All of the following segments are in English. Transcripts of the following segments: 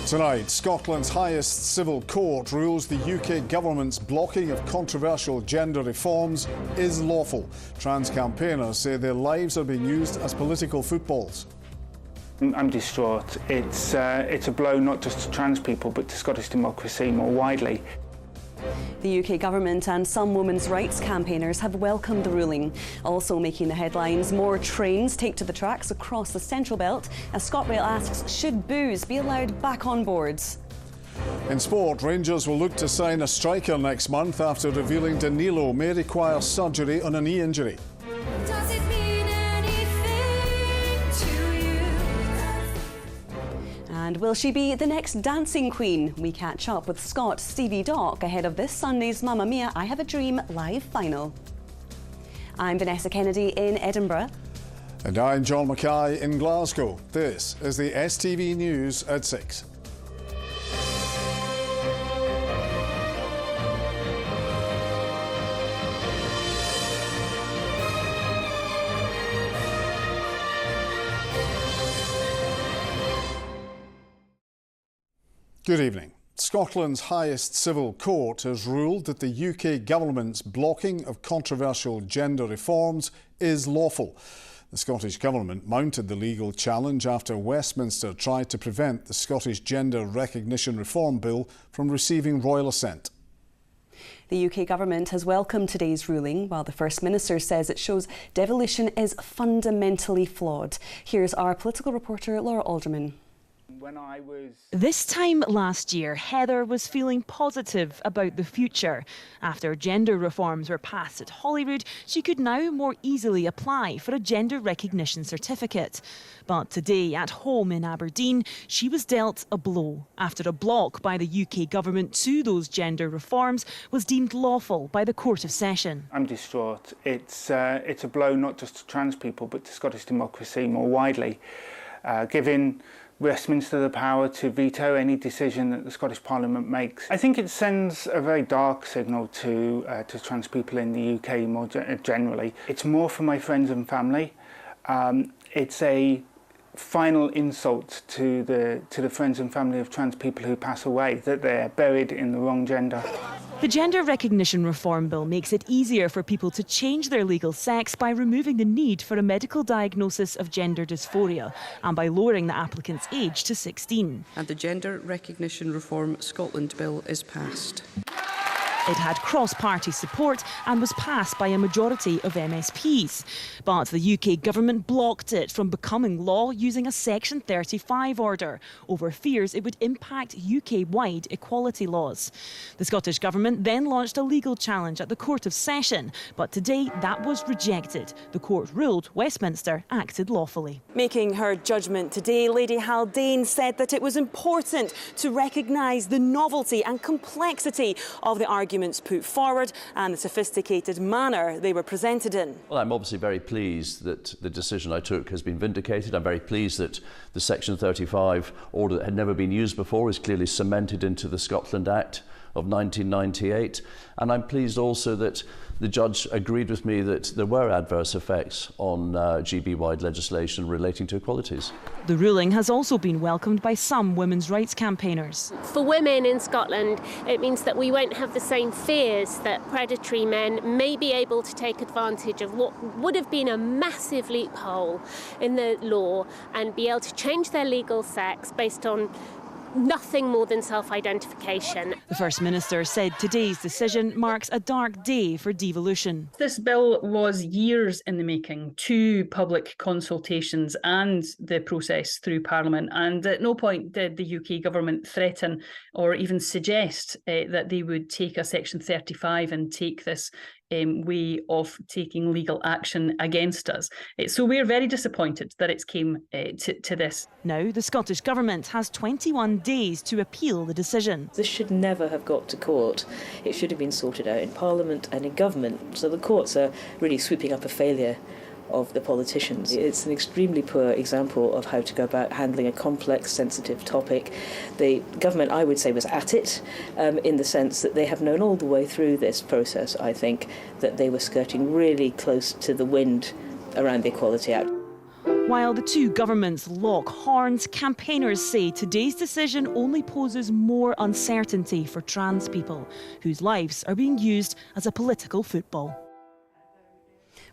Tonight, Scotland's highest civil court rules the UK government's blocking of controversial gender reforms is lawful. Trans campaigners say their lives are being used as political footballs. I'm distraught. It's a blow not just to trans people but to Scottish democracy more widely. The UK government and some women's rights campaigners have welcomed the ruling. Also making the headlines, more trains take to the tracks across the Central Belt as ScotRail asks, should booze be allowed back on boards? In sport, Rangers will look to sign a striker next month after revealing Danilo may require surgery on a knee injury. Does it mean anything to you? And will she be the next dancing queen? We catch up with Scot Stevie Dock ahead of this Sunday's Mamma Mia I Have a Dream live final. I'm Vanessa Kennedy in Edinburgh. And I'm John Mackay in Glasgow. This is the STV News at 6. Good evening. Scotland's highest civil court has ruled that the UK government's blocking of controversial gender reforms is lawful. The Scottish Government mounted the legal challenge after Westminster tried to prevent the Scottish Gender Recognition Reform Bill from receiving royal assent. The UK government has welcomed today's ruling, while the First Minister says it shows devolution is fundamentally flawed. Here's our political reporter Laura Alderman. This time last year, Heather was feeling positive about the future. After gender reforms were passed at Holyrood, she could now more easily apply for a gender recognition certificate. But today, at home in Aberdeen, she was dealt a blow after a block by the UK government to those gender reforms was deemed lawful by the Court of Session. I'm distraught. It's a blow not just to trans people but to Scottish democracy more widely, giving Westminster the power to veto any decision that the Scottish Parliament makes. I think it sends a very dark signal to trans people in the UK more generally. It's more for my friends and family. It's a final insult to the friends and family of trans people who pass away, that they're buried in the wrong gender. The Gender Recognition Reform Bill makes it easier for people to change their legal sex by removing the need for a medical diagnosis of gender dysphoria and by lowering the applicant's age to 16. And the Gender Recognition Reform Scotland Bill is passed. It had cross-party support and was passed by a majority of MSPs. But the UK government blocked it from becoming law using a Section 35 order over fears it would impact UK-wide equality laws. The Scottish Government then launched a legal challenge at the Court of Session, but today that was rejected. The court ruled Westminster acted lawfully. Making her judgment today, Lady Haldane said that it was important to recognise the novelty and complexity of the arguments put forward and the sophisticated manner they were presented in. Well, I'm obviously very pleased that the decision I took has been vindicated. I'm very pleased that the Section 35 order that had never been used before is clearly cemented into the Scotland Act of 1998. And I'm pleased also that the judge agreed with me that there were adverse effects on GB-wide legislation relating to equalities. The ruling has also been welcomed by some women's rights campaigners. For women in Scotland, it means that we won't have the same fears that predatory men may be able to take advantage of what would have been a massive loophole in the law and be able to change their legal sex based on nothing more than self-identification. The First Minister said today's decision marks a dark day for devolution. This bill was years in the making, 2 public consultations and the process through Parliament, and at no point did the UK government threaten or even suggest that they would take a Section 35 and take this way of taking legal action against us. So we're very disappointed that it's came to this. Now the Scottish Government has 21 days to appeal the decision. This should never have got to court. It should have been sorted out in Parliament and in government. So the courts are really sweeping up a failure of the politicians. It's an extremely poor example of how to go about handling a complex, sensitive topic. The government, I would say, was at it in the sense that they have known all the way through this process, I think, that they were skirting really close to the wind around the Equality Act. While the two governments lock horns, campaigners say today's decision only poses more uncertainty for trans people, whose lives are being used as a political football.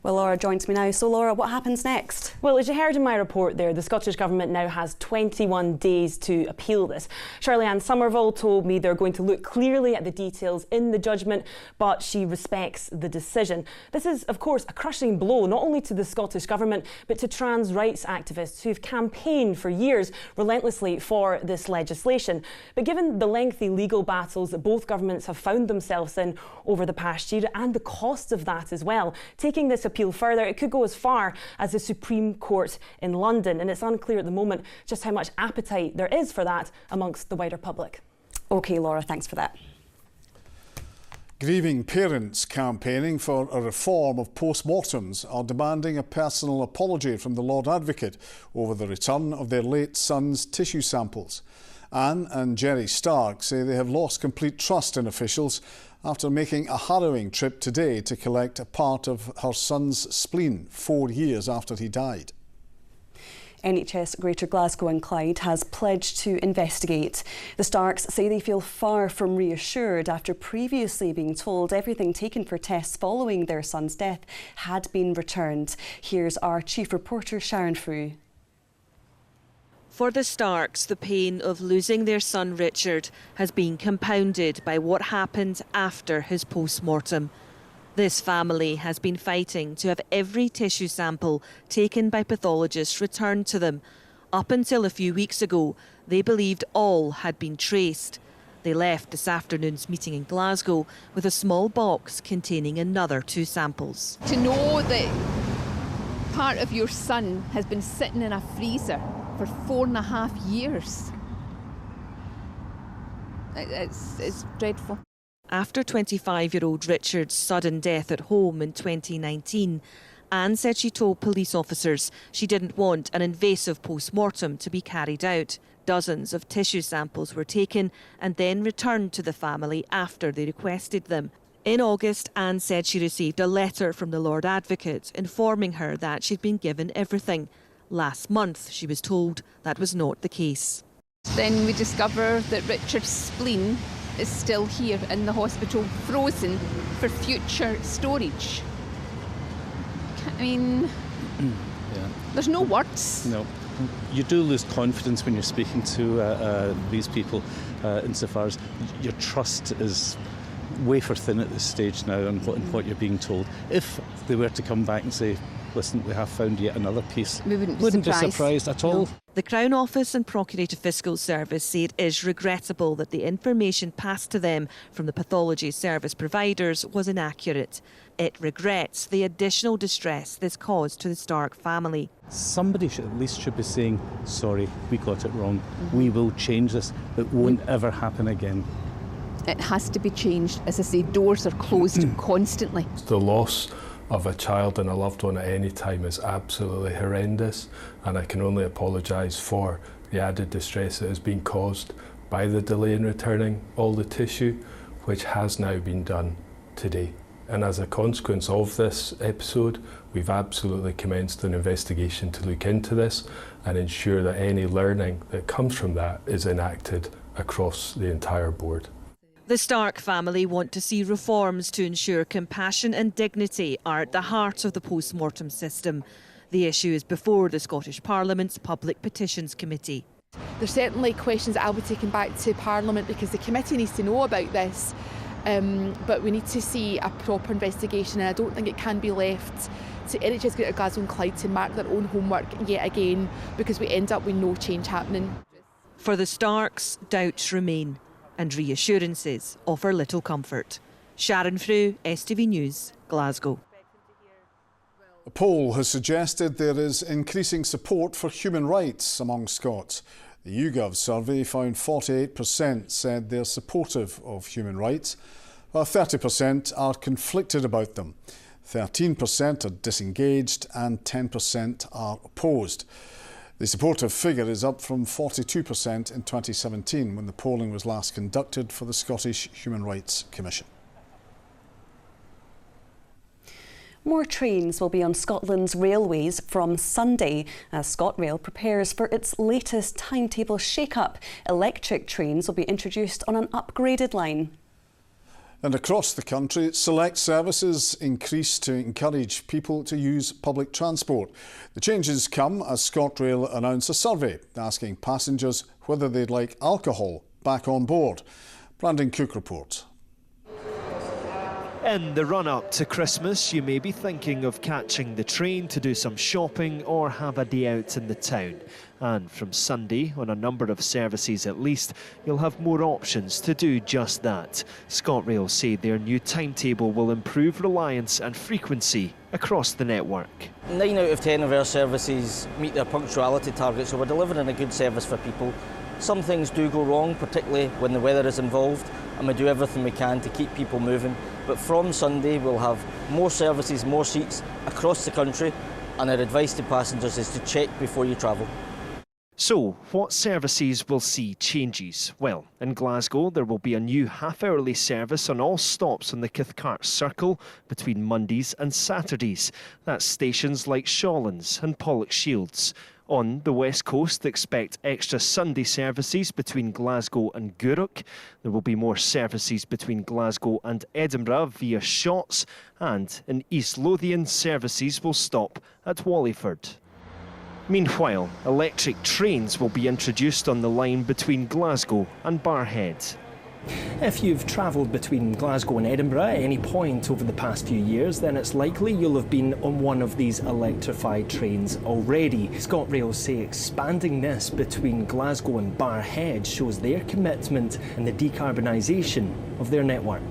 Well, Laura joins me now. So, Laura, what happens next? Well, as you heard in my report there, the Scottish Government now has 21 days to appeal this. Shirley-Ann Somerville told me they're going to look clearly at the details in the judgment, but she respects the decision. This is, of course, a crushing blow not only to the Scottish Government, but to trans rights activists who've campaigned for years relentlessly for this legislation. But given the lengthy legal battles that both governments have found themselves in over the past year and the cost of that as well, taking this appeal further, it could go as far as the Supreme Court in London, and it's unclear at the moment just how much appetite there is for that amongst the wider public. OK, Laura, thanks for that. Grieving parents campaigning for a reform of post-mortems are demanding a personal apology from the Lord Advocate over the return of their late son's tissue samples. Anne and Jerry Stark say they have lost complete trust in officials after making a harrowing trip today to collect a part of her son's spleen 4 years after he died. NHS Greater Glasgow and Clyde has pledged to investigate. The Starks say they feel far from reassured after previously being told everything taken for tests following their son's death had been returned. Here's our chief reporter Sharon Frew. For the Starks, the pain of losing their son Richard has been compounded by what happened after his post-mortem. This family has been fighting to have every tissue sample taken by pathologists returned to them. Up until a few weeks ago, they believed all had been traced. They left this afternoon's meeting in Glasgow with a small box containing another 2 samples. To know that part of your son has been sitting in a freezer for 4.5 years, it's dreadful. After 25-year-old Richard's sudden death at home in 2019, Anne said she told police officers she didn't want an invasive post-mortem to be carried out. Dozens of tissue samples were taken and then returned to the family after they requested them. In August, Anne said she received a letter from the Lord Advocate informing her that she'd been given everything. Last month, she was told that was not the case. Then we discover that Richard's spleen is still here in the hospital, frozen for future storage. I mean, There's no words. No. You do lose confidence when you're speaking to these people, insofar as your trust is wafer thin at this stage now on what you're being told. If they were to come back and say, listen, we have found yet another piece, we wouldn't be surprised at all. No. The Crown Office and Procurator Fiscal Service say it is regrettable that the information passed to them from the pathology service providers was inaccurate. It regrets the additional distress this caused to the Stark family. Somebody at least should be saying, sorry, we got it wrong. We will change this. It won't ever happen again. It has to be changed. As I say, doors are closed constantly. The loss of a child and a loved one at any time is absolutely horrendous, and I can only apologise for the added distress that has been caused by the delay in returning all the tissue, which has now been done today. And as a consequence of this episode, we've absolutely commenced an investigation to look into this and ensure that any learning that comes from that is enacted across the entire board. The Stark family want to see reforms to ensure compassion and dignity are at the heart of the post-mortem system. The issue is before the Scottish Parliament's Public Petitions Committee. There's certainly questions that I'll be taking back to Parliament because the committee needs to know about this, but we need to see a proper investigation, and I don't think it can be left to NHS Greater Glasgow and Clyde to mark their own homework yet again, because we end up with no change happening. For the Starks, doubts remain, and reassurances offer little comfort. Sharon Frew, STV News, Glasgow. A poll has suggested there is increasing support for human rights among Scots. The YouGov survey found 48% said they're supportive of human rights, while 30% are conflicted about them. 13% are disengaged and 10% are opposed. The supportive figure is up from 42% in 2017 when the polling was last conducted for the Scottish Human Rights Commission. More trains will be on Scotland's railways from Sunday as ScotRail prepares for its latest timetable shake-up. Electric trains will be introduced on an upgraded line. And across the country, select services increase to encourage people to use public transport. The changes come as ScotRail announce a survey asking passengers whether they'd like alcohol back on board. Brandon Cook reports. In the run-up to Christmas, you may be thinking of catching the train to do some shopping or have a day out in the town. And from Sunday, on a number of services at least, you'll have more options to do just that. ScotRail say their new timetable will improve reliance and frequency across the network. 9 out of 10 of our services meet their punctuality targets, so we're delivering a good service for people. Some things do go wrong, particularly when the weather is involved, and we do everything we can to keep people moving. But from Sunday, we'll have more services, more seats across the country, and our advice to passengers is to check before you travel. So, what services will see changes? Well, in Glasgow, there will be a new half-hourly service on all stops on the Cathcart Circle between Mondays and Saturdays. That's stations like Shawlands and Pollokshields. On the West Coast, expect extra Sunday services between Glasgow and Gourock. There will be more services between Glasgow and Edinburgh via Shotts, and in East Lothian, services will stop at Wallingford. Meanwhile, electric trains will be introduced on the line between Glasgow and Barrhead. If you've travelled between Glasgow and Edinburgh at any point over the past few years, then it's likely you'll have been on one of these electrified trains already. ScotRail say expanding this between Glasgow and Barrhead shows their commitment in the decarbonisation of their network.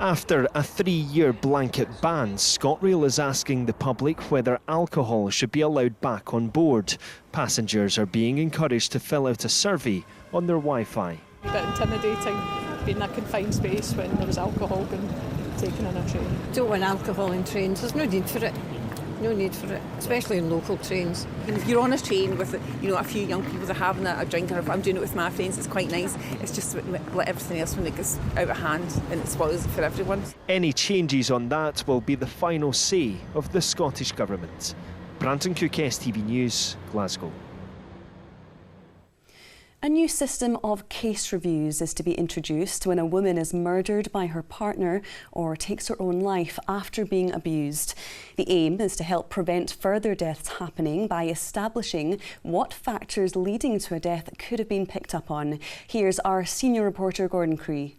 After a 3-year blanket ban, ScotRail is asking the public whether alcohol should be allowed back on board. Passengers are being encouraged to fill out a survey on their Wi-Fi. A bit intimidating being in a confined space when there was alcohol being taken on a train. Don't want alcohol in trains. There's no need for it. No need for it, especially in local trains. And if you're on a train with, a few young people that are having a drink, or if I'm doing it with my friends, it's quite nice. It's just like everything else when it gets out of hand and it spoils it for everyone. Any changes on that will be the final say of the Scottish Government. Brandon Cook, STV News, Glasgow. A new system of case reviews is to be introduced when a woman is murdered by her partner or takes her own life after being abused. The aim is to help prevent further deaths happening by establishing what factors leading to a death could have been picked up on. Here's our senior reporter Gordon Cree.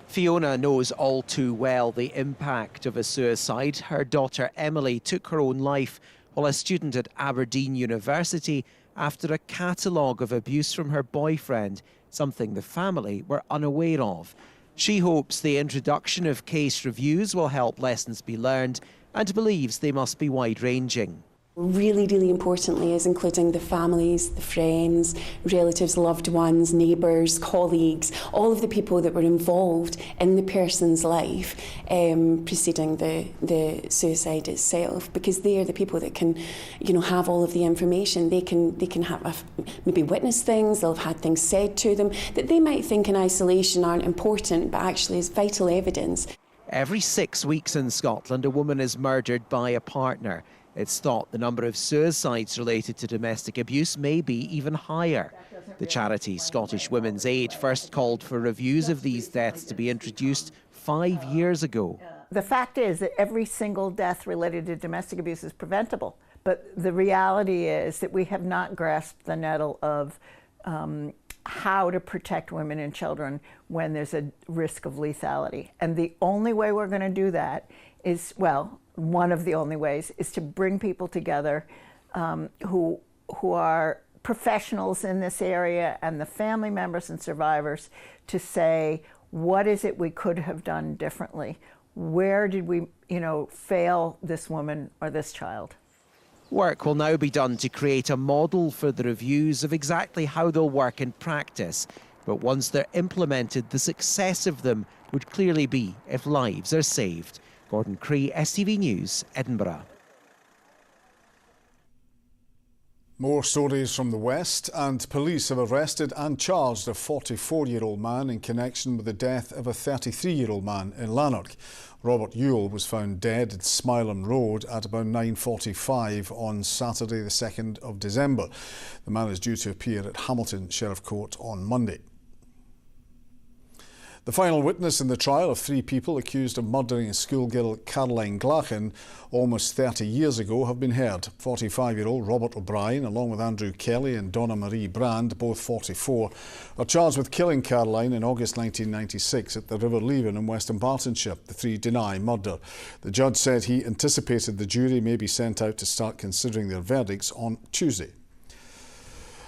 Fiona knows all too well the impact of a suicide. Her daughter Emily took her own life while a student at Aberdeen University after a catalogue of abuse from her boyfriend, something the family were unaware of. She hopes the introduction of case reviews will help lessons be learned and believes they must be wide-ranging. Really, really importantly is including the families, the friends, relatives, loved ones, neighbours, colleagues, all of the people that were involved in the person's life preceding the suicide itself, because they are the people that can, have all of the information. They can have maybe witnessed things, they'll have had things said to them that they might think in isolation aren't important, but actually is vital evidence. Every 6 weeks in Scotland, a woman is murdered by a partner. It's thought the number of suicides related to domestic abuse may be even higher. The charity Scottish Women's Aid first called for reviews of these deaths to be introduced 5 years ago. The fact is that every single death related to domestic abuse is preventable, but the reality is that we have not grasped the nettle of how to protect women and children when there's a risk of lethality. And the only way we're going to do that is, one of the only ways is to bring people together who are professionals in this area and the family members and survivors to say, what is it we could have done differently? Where did we, fail this woman or this child? Work will now be done to create a model for the reviews of exactly how they'll work in practice. But once they're implemented, the success of them would clearly be if lives are saved. Gordon Cree, STV News, Edinburgh. More stories from the West, and police have arrested and charged a 44-year-old man in connection with the death of a 33-year-old man in Lanark. Robert Ewell was found dead at Smileham Road at about 9:45 on Saturday the 2nd of December. The man is due to appear at Hamilton Sheriff Court on Monday. The final witness in the trial of 3 people accused of murdering schoolgirl Caroline Glachan almost 30 years ago have been heard. 45-year-old Robert O'Brien, along with Andrew Kelly and Donna Marie Brand, both 44, are charged with killing Caroline in August 1996 at the River Leven in Western Bartonshire. The 3 deny murder. The judge said he anticipated the jury may be sent out to start considering their verdicts on Tuesday.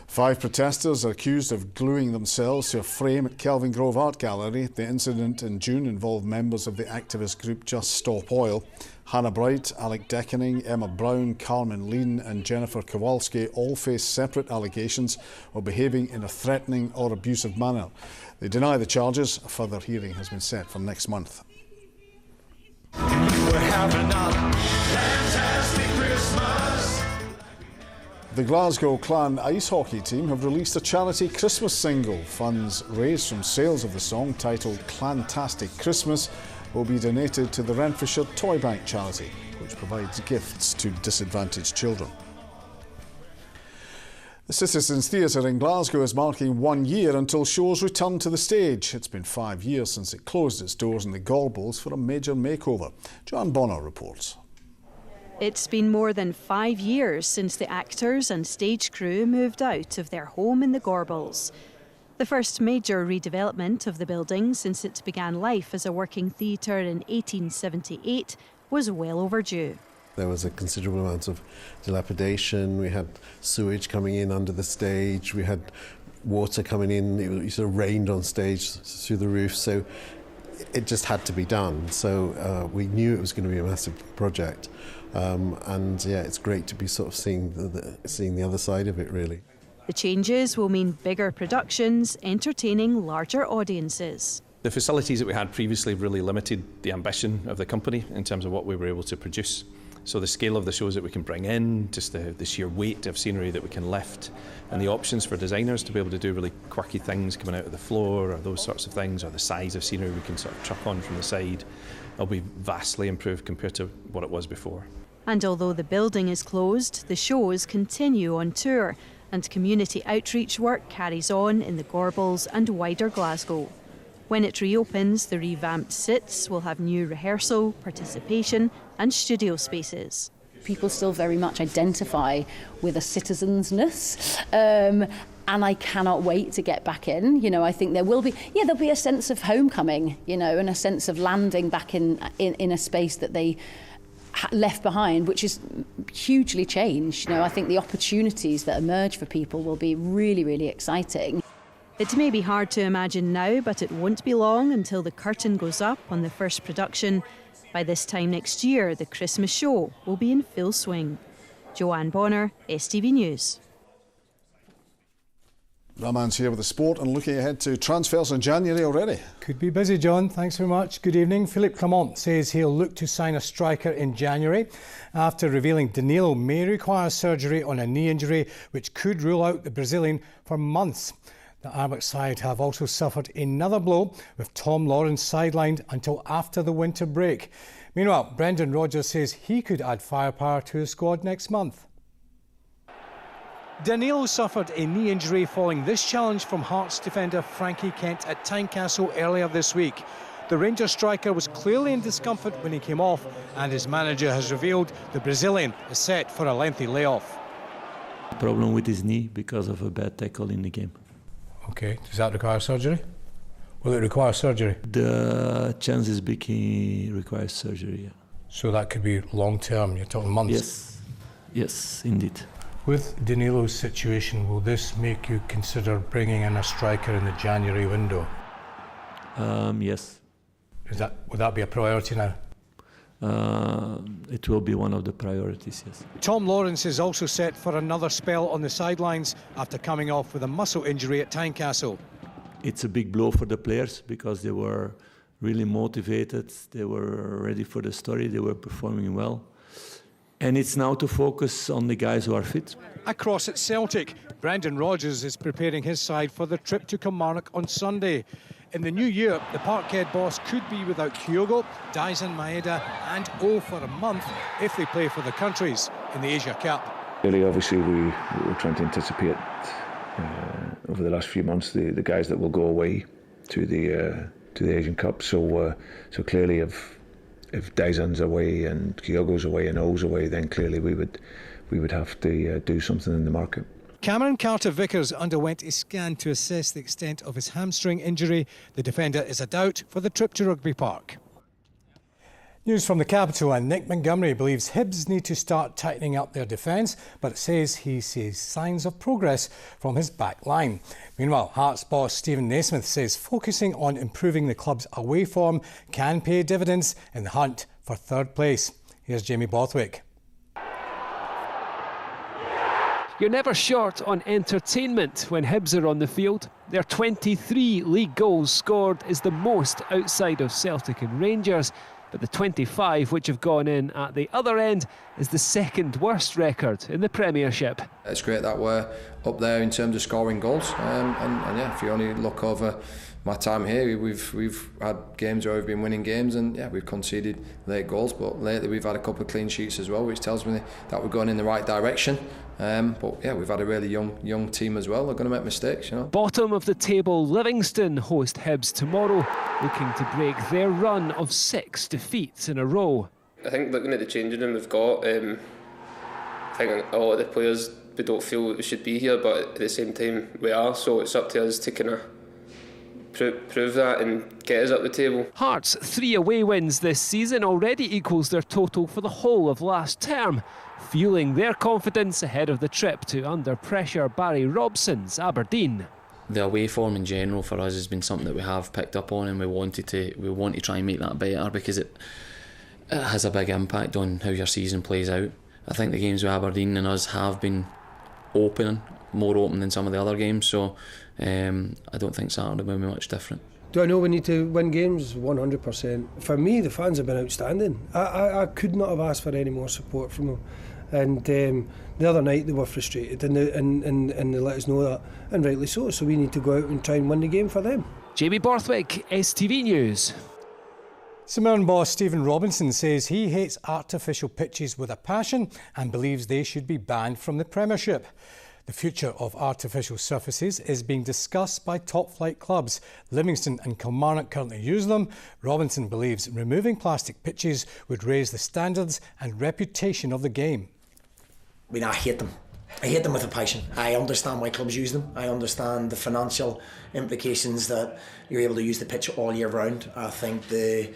5 protesters are accused of gluing themselves to a frame at Kelvin Grove Art Gallery. The incident in June involved members of the activist group Just Stop Oil. Hannah Bright, Alec Deckening, Emma Brown, Carmen Lean and Jennifer Kowalski all face separate allegations of behaving in a threatening or abusive manner. They deny the charges. A further hearing has been set for next month. We're having a fantastic Christmas. The Glasgow Clan ice hockey team have released a charity Christmas single. Funds raised from sales of the song, titled Clantastic Christmas, will be donated to the Renfrewshire Toy Bank charity, which provides gifts to disadvantaged children. The Citizens Theatre in Glasgow is marking 1 year until shows return to the stage. It's been 5 years since it closed its doors in the Gorbals for a major makeover. Joanne Bonner reports. It's been more than 5 years since the actors and stage crew moved out of their home in the Gorbals. The first major redevelopment of the building since it began life as a working theatre in 1878 was well overdue. There was a considerable amount of dilapidation. We had sewage coming in under the stage. We had water coming in. It sort of rained on stage through the roof. So it just had to be done. So we knew it was going to be a massive project. And yeah, it's great to be sort of seeing the other side of it, really. The changes will mean bigger productions, entertaining larger audiences. The facilities that we had previously really limited the ambition of the company in terms of what we were able to produce. So the scale of the shows that we can bring in, just the sheer weight of scenery that we can lift, and the options for designers to be able to do really quirky things coming out of the floor or those sorts of things, or the size of scenery we can sort of truck on from the side, will be vastly improved compared to what it was before. And although the building is closed, the shows continue on tour, and community outreach work carries on in the Gorbals and wider Glasgow. When it reopens, the revamped SITs will have new rehearsal, participation and studio spaces. People still very much identify with a citizensness, and I cannot wait to get back in. You know, I think there'll be a sense of homecoming, you know, and a sense of landing back in a space that they left behind, which is hugely changed. You know, I think the opportunities that emerge for people will be really, really exciting. It may be hard to imagine now, but it won't be long until the curtain goes up on the first production. By this time next year, the Christmas show will be in full swing. Joanne Bonner, STV News. Raman's here with the sport and looking ahead to transfers in January already. Could be busy, John. Thanks very much. Good evening. Philippe Clement says he'll look to sign a striker in January after revealing Danilo may require surgery on a knee injury which could rule out the Brazilian for months. The Armac side have also suffered another blow, with Tom Lawrence sidelined until after the winter break. Meanwhile, Brendan Rodgers says he could add firepower to his squad next month. Danilo suffered a knee injury following this challenge from Hearts defender Frankie Kent at Tynecastle earlier this week. The Rangers striker was clearly in discomfort when he came off, and his manager has revealed the Brazilian is set for a lengthy layoff. Problem with his knee because of a bad tackle in the game. OK, does that require surgery? Will it require surgery? The chances big he requires surgery, yeah. So that could be long term, you're talking months? Yes, indeed. With Danilo's situation, will this make you consider bringing in a striker in the January window? Yes. Would that be a priority now? It will be one of the priorities, yes. Tom Lawrence is also set for another spell on the sidelines after coming off with a muscle injury at Tynecastle. It's a big blow for the players because they were really motivated, they were ready for the story, they were performing well. And it's now to focus on the guys who are fit. Across at Celtic, Brendan Rodgers is preparing his side for the trip to Kilmarnock on Sunday. In the new year, the Parkhead boss could be without Kyogo, Daisen Maeda and O for a month if they play for the countries in the Asia Cup. Really, obviously, we were trying to anticipate over the last few months the guys that will go away to the Asian Cup. So clearly, if Daisen's away and Kyogo's away and O's away, then clearly we would have to do something in the market. Cameron Carter-Vickers underwent a scan to assess the extent of his hamstring injury. The defender is a doubt for the trip to Rugby Park. News from the capital, and Nick Montgomery believes Hibs need to start tightening up their defence, but says he sees signs of progress from his back line. Meanwhile, Hearts boss Stephen Naismith says focusing on improving the club's away form can pay dividends in the hunt for third place. Here's Jamie Borthwick. You're never short on entertainment when Hibs are on the field. Their 23 league goals scored is the most outside of Celtic and Rangers, but the 25 which have gone in at the other end is the second worst record in the Premiership. It's great that we're up there in terms of scoring goals, and yeah, if you only look over my time here, we've had games where we've been winning games, and yeah, we've conceded late goals, but lately we've had a couple of clean sheets as well, which tells me that we're going in the right direction. But yeah, we've had a really young team as well. They're going to make mistakes, you know. Bottom of the table, Livingston host Hibs tomorrow, looking to break their run of 6 defeats in a row. I think looking at the changing room we've got, I think a lot of the players, we don't feel we should be here, but at the same time we are, so it's up to us to kind of prove that and get us up the table. Hearts' 3 away wins this season already equals their total for the whole of last term, fueling their confidence ahead of the trip to under-pressure Barry Robson's Aberdeen. The away form in general for us has been something that we have picked up on, and we want to try and make that better, because it has a big impact on how your season plays out. I think the games with Aberdeen and us have been more open than some of the other games, so I don't think Saturday will be much different. Do I know we need to win games? 100%. For me, the fans have been outstanding. I could not have asked for any more support from them. And the other night they were frustrated, and they let us know that, and rightly so. So we need to go out and try and win the game for them. Jamie Borthwick, STV News. St Mirren boss Stephen Robinson says he hates artificial pitches with a passion and believes they should be banned from the Premiership. The future of artificial surfaces is being discussed by top-flight clubs. Livingston and Kilmarnock currently use them. Robinson believes removing plastic pitches would raise the standards and reputation of the game. I mean, I hate them. I hate them with a passion. I understand why clubs use them. I understand the financial implications that you're able to use the pitch all year round. I think the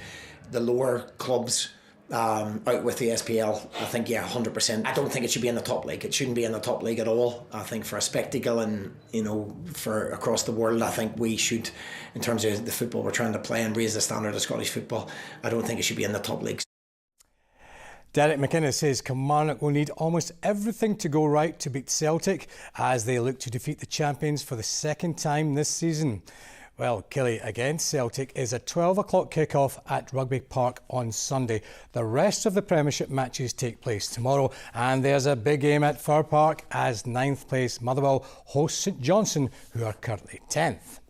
lower clubs out with the SPL, I think, yeah, 100%. I don't think it should be in the top league. It shouldn't be in the top league at all. I think for a spectacle and, you know, for across the world, I think we should, in terms of the football we're trying to play and raise the standard of Scottish football, I don't think it should be in the top leagues. Derek McInnes says Kilmarnock will need almost everything to go right to beat Celtic as they look to defeat the champions for the second time this season. Well, Killie against Celtic is a 12 o'clock kick-off at Rugby Park on Sunday. The rest of the Premiership matches take place tomorrow, and there's a big game at Fir Park as 9th place Motherwell hosts St Johnstone, who are currently 10th.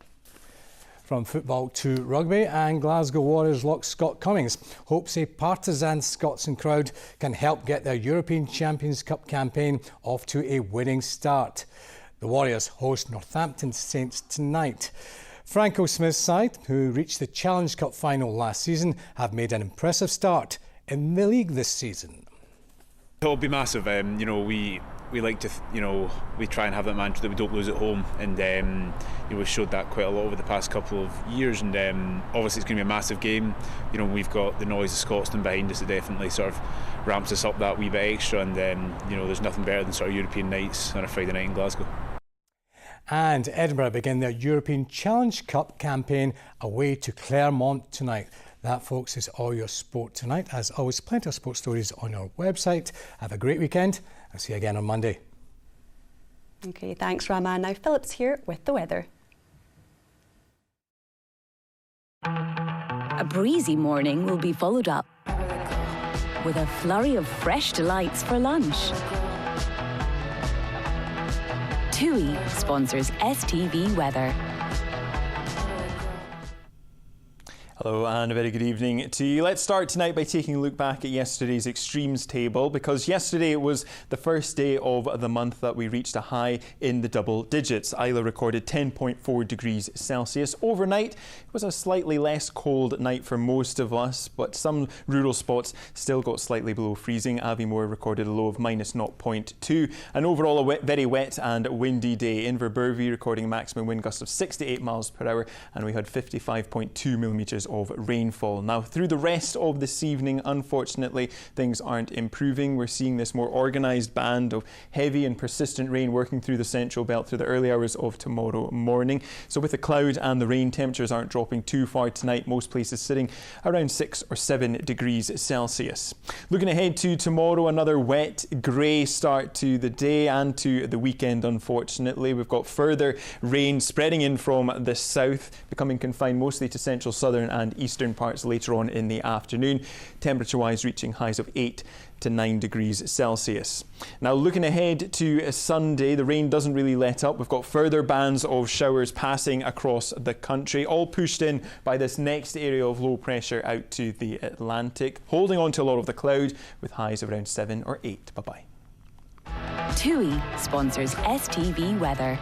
From football to rugby, and Glasgow Warriors lock Scott Cummings hopes a partisan Scots and crowd can help get their European Champions Cup campaign off to a winning start. The Warriors host Northampton Saints tonight. Franco Smith's side, who reached the Challenge Cup final last season, have made an impressive start in the league this season. It'll be massive. We like to, we try and have that mantra that we don't lose at home, and we've showed that quite a lot over the past couple of years. And obviously, it's going to be a massive game. We've got the noise of Scotland behind us that definitely sort of ramps us up that wee bit extra. And there's nothing better than sort of European nights on a Friday night in Glasgow. And Edinburgh begin their European Challenge Cup campaign away to Claremont tonight. That, folks, is all your sport tonight. As always, plenty of sports stories on our website. Have a great weekend. I'll see you again on Monday. OK, thanks, Rama. Now Philip's here with the weather. A breezy morning will be followed up with a flurry of fresh delights for lunch. TUI sponsors STV Weather. Hello and a very good evening to you. Let's start tonight by taking a look back at yesterday's extremes table, because yesterday was the first day of the month that we reached a high in the double digits. Isla recorded 10.4 degrees Celsius. Overnight it was a slightly less cold night for most of us, but some rural spots still got slightly below freezing. Aviemore recorded a low of minus 0.2, and overall a very wet and windy day. Inverbervie recording a maximum wind gust of 68 miles per hour, and we had 55.2 millimetres of rainfall. Now, through the rest of this evening, unfortunately, things aren't improving. We're seeing this more organised band of heavy and persistent rain working through the central belt through the early hours of tomorrow morning. So with the cloud and the rain, temperatures aren't dropping too far tonight. Most places sitting around 6 or 7 degrees Celsius. Looking ahead to tomorrow, another wet, grey start to the day and to the weekend, unfortunately. We've got further rain spreading in from the south, becoming confined mostly to central, southern and eastern parts later on in the afternoon, temperature-wise reaching highs of 8 to 9 degrees Celsius. Now, looking ahead to Sunday, the rain doesn't really let up. We've got further bands of showers passing across the country, all pushed in by this next area of low pressure out to the Atlantic, holding on to a lot of the cloud with highs of around 7 or 8. Bye-bye. TUI sponsors STV Weather.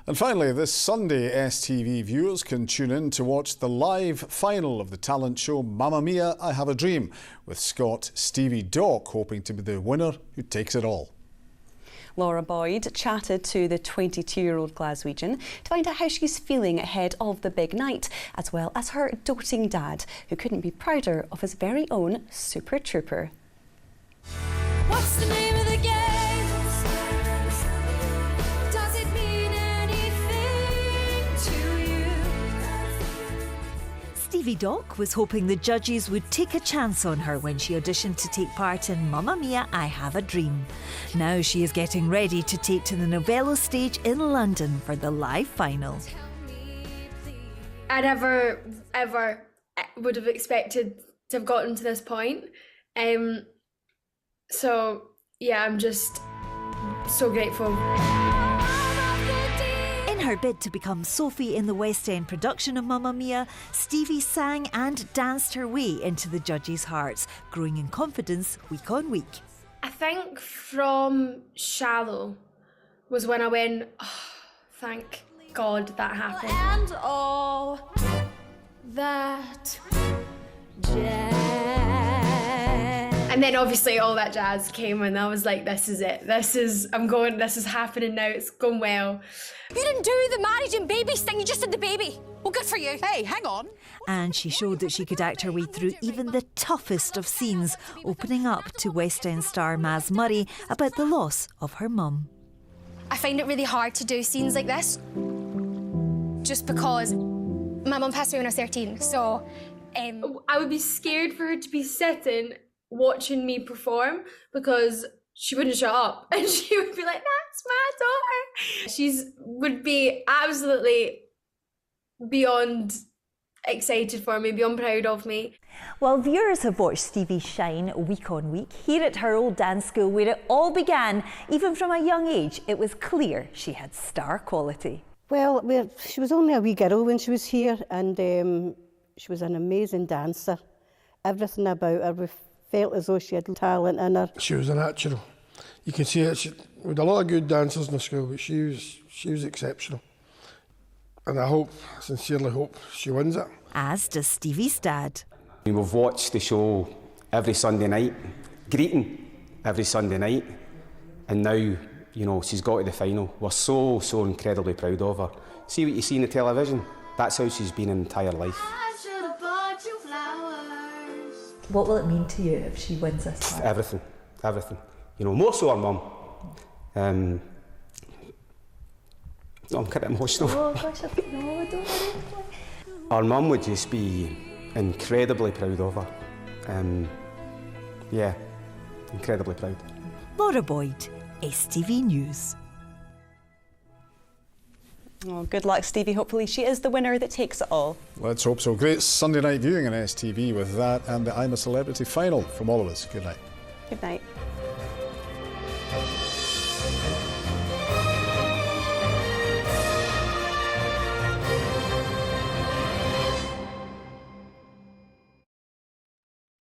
And finally, this Sunday, STV viewers can tune in to watch the live final of the talent show Mamma Mia, I Have a Dream, with Scot Stevie Dock hoping to be the winner who takes it all. Laura Boyd chatted to the 22-year-old Glaswegian to find out how she's feeling ahead of the big night, as well as her doting dad, who couldn't be prouder of his very own Super Trooper. What's the name of the game? Stevie Dock was hoping the judges would take a chance on her when she auditioned to take part in Mamma Mia, I Have a Dream. Now she is getting ready to take to the Novello stage in London for the live final. I never, ever would have expected to have gotten to this point. So, yeah, I'm just so grateful. In her bid to become Sophie in the West End production of Mamma Mia, Stevie sang and danced her way into the judges' hearts, growing in confidence week on week. I think from Shallow was when I went, oh, thank God that happened. And all that jazz. And then obviously all that jazz came and I was like, this is it. This is happening now. It's going well. You didn't do the marriage and babies thing, you just did the baby. Well, good for you. Hey, hang on. And she showed that she could act her way through even the toughest of scenes, opening up to West End star Maz Murray about the loss of her mum. I find it really hard to do scenes like this, just because my mum passed away when I was 13, so... I would be scared for her to be sitting watching me perform because she wouldn't shut up and she would be like, that's my daughter. She would be absolutely beyond excited for me, beyond proud of me. Well, viewers have watched Stevie shine week on week. Here at her old dance school where it all began, even from a young age, it was clear she had star quality. Well, she was only a wee girl when she was here, and she was an amazing dancer. Everything about her, we felt as though she had talent in her. She was a natural. You can see it. We had a lot of good dancers in the school, but she was exceptional. And I sincerely hope she wins it. As does Stevie's dad. We've watched the show every Sunday night, greeting every Sunday night, and now, you know, she's got to the final. We're so incredibly proud of her. See what you see in the television? That's how she's been her entire life. What will it mean to you if she wins this part? Everything. You know, more so her mum. I'm kind of emotional. Oh gosh, no, don't worry. Our mum would just be incredibly proud of her. Yeah, incredibly proud. Laura Boyd, STV News. Oh, good luck, Stevie. Hopefully she is the winner that takes it all. Let's hope so. Great Sunday night viewing on STV with that and the I'm a Celebrity final from all of us. Good night. Good night.